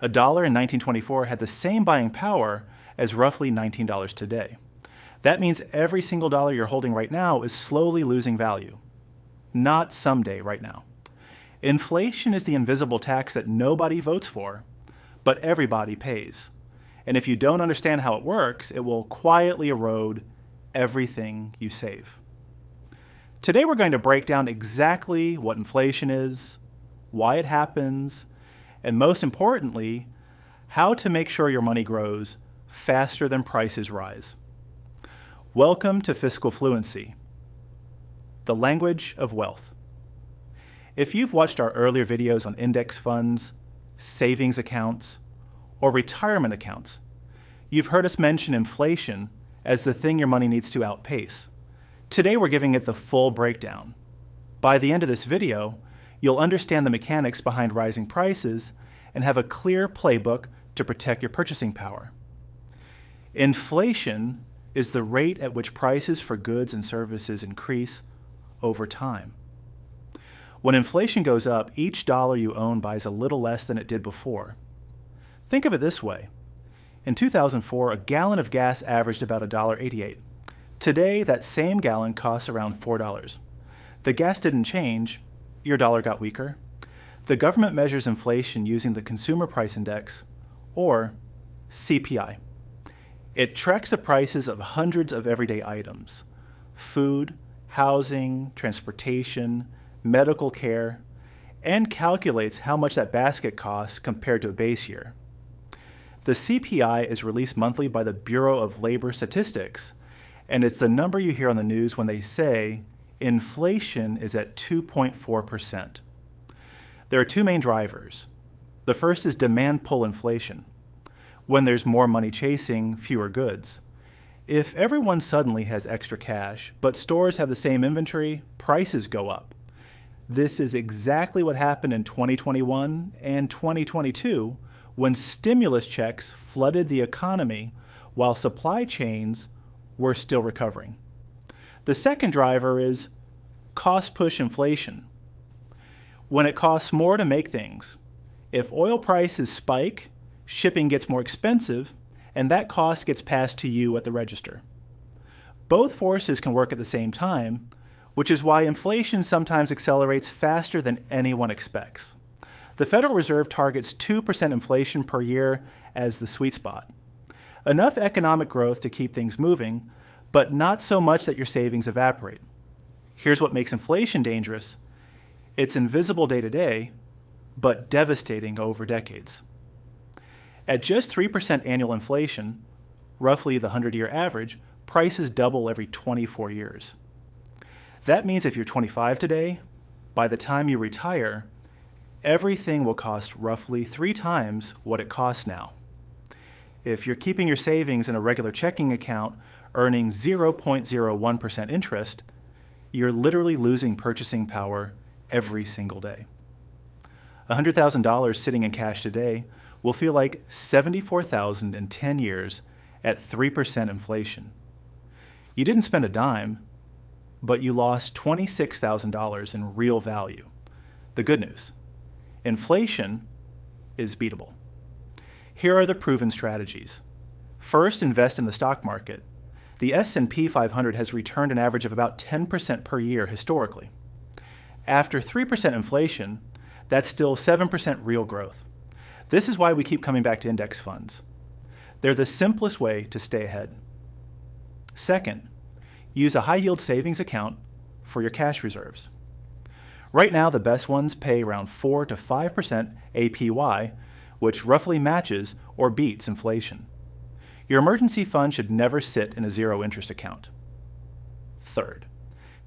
A dollar in 1924 had the same buying power as roughly $19 today. That means every single dollar you're holding right now is slowly losing value. Not someday, right now. Inflation is the invisible tax that nobody votes for, but everybody pays. And if you don't understand how it works, it will quietly erode everything you save. Today we're going to break down exactly what inflation is, why it happens, and most importantly, how to make sure your money grows faster than prices rise. Welcome to Fiscal Fluency, the language of wealth. If you've watched our earlier videos on index funds, savings accounts, or retirement accounts, you've heard us mention inflation as the thing your money needs to outpace. Today we're giving it the full breakdown. By the end of this video, you'll understand the mechanics behind rising prices and have a clear playbook to protect your purchasing power. Inflation is the rate at which prices for goods and services increase over time. When inflation goes up, each dollar you own buys a little less than it did before. Think of it this way. In 2004, a gallon of gas averaged about $1.88. Today, that same gallon costs around $4. The gas didn't change, your dollar got weaker. The government measures inflation using the Consumer Price Index, or CPI. It tracks the prices of hundreds of everyday items: food, housing, transportation, medical care, and calculates how much that basket costs compared to a base year. The CPI is released monthly by the Bureau of Labor Statistics, and it's the number you hear on the news when they say inflation is at 2.4%. There are two main drivers. The first is demand pull inflation, when there's more money chasing fewer goods. If everyone suddenly has extra cash, but stores have the same inventory, prices go up. This is exactly what happened in 2021 and 2022 when stimulus checks flooded the economy while supply chains were still recovering. The second driver is cost push inflation. When it costs more to make things, if oil prices spike, shipping gets more expensive, and that cost gets passed to you at the register. Both forces can work at the same time, which is why inflation sometimes accelerates faster than anyone expects. The Federal Reserve targets 2% inflation per year as the sweet spot. Enough economic growth to keep things moving, but not so much that your savings evaporate. Here's what makes inflation dangerous. It's invisible day to day, but devastating over decades. At just 3% annual inflation, roughly the 100-year average, prices double every 24 years. That means if you're 25 today, by the time you retire, everything will cost roughly 3 times what it costs now. If you're keeping your savings in a regular checking account earning 0.01% interest, you're literally losing purchasing power every single day. $100,000 sitting in cash today will feel like $74,000 in 10 years at 3% inflation. You didn't spend a dime, but you lost $26,000 in real value. The good news: inflation is beatable. Here are the proven strategies. First, invest in the stock market. The S&P 500 has returned an average of about 10% per year historically. After 3% inflation, that's still 7% real growth. This is why we keep coming back to index funds. They're the simplest way to stay ahead. Second, use a high-yield savings account for your cash reserves. Right now, the best ones pay around 4 to 5% APY, which roughly matches or beats inflation. Your emergency fund should never sit in a zero-interest account. Third,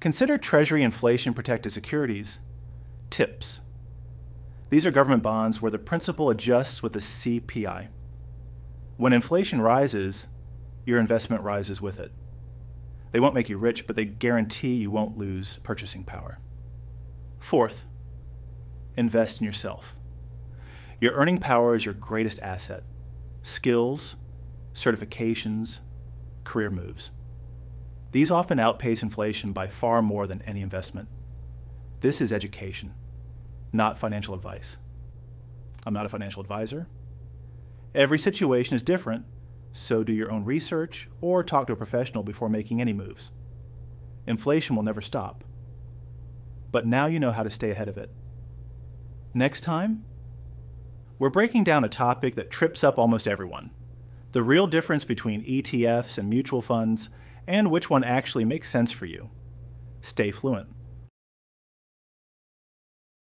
consider Treasury inflation-protected securities, TIPS. These are government bonds where the principal adjusts with the CPI. When inflation rises, your investment rises with it. They won't make you rich, but they guarantee you won't lose purchasing power. Fourth, invest in yourself. Your earning power is your greatest asset. Skills, certifications, career moves. These often outpace inflation by far more than any investment. This is education, not financial advice. I'm not a financial advisor. Every situation is different, so do your own research or talk to a professional before making any moves. Inflation will never stop. But now you know how to stay ahead of it. Next time, we're breaking down a topic that trips up almost everyone: the real difference between ETFs and mutual funds, and which one actually makes sense for you. Stay fluent.